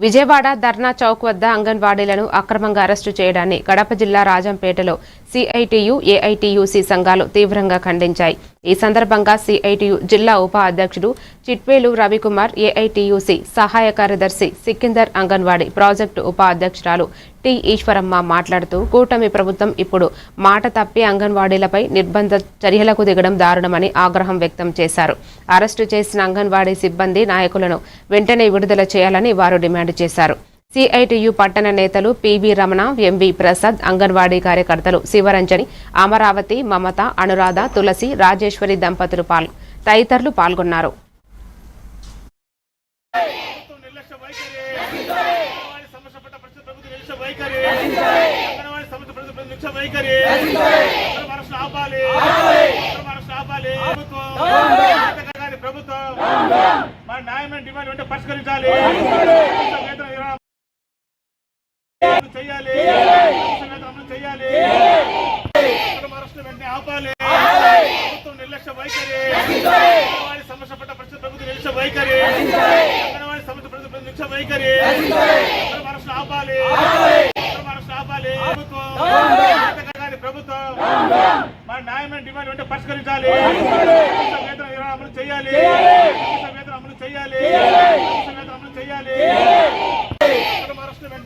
విజయవాడ ధర్నా చౌక్ వద్ద అంగన్వాడీలను అక్రమంగా అరెస్టు చేయడాన్ని కడప జిల్లా రాజంపేటలో సిఐటియు, ఏఐటియుసి సంఘాలు తీవ్రంగా ఖండించాయి. ఈ సందర్భంగా సిఐటియు జిల్లా ఉప అధ్యక్షుడు చిట్వేలు రవికుమార్, ఏఐటియుసి సహాయ కార్యదర్శి సికిందర్, అంగన్వాడీ ప్రాజెక్టు ఉప అధ్యక్షురాలు టి ఈశ్వరమ్మ మాట్లాడుతూ కూటమి ప్రభుత్వం ఇప్పుడు మాట తప్పి అంగన్వాడీలపై నిర్బంధ చర్యలకు దిగడం దారుణమని ఆగ్రహం వ్యక్తం చేశారు. అరెస్టు చేసిన అంగన్వాడీ సిబ్బంది నాయకులను వెంటనే విడుదల చేయాలని వారు డిమాండ్ చేశారు. సిఐటియు పట్టణ నేతలు పివి రమణ, ఎంవి ప్రసాద్, అంగన్వాడీ కార్యకర్తలు శివరంజని, అమరావతి, మమత, అనురాధ, తులసి, రాజేశ్వరి దంపతులు తదితరులు పాల్గొన్నారు.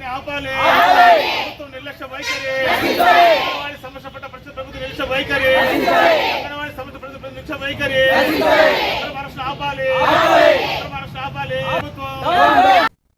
ఆపాలి.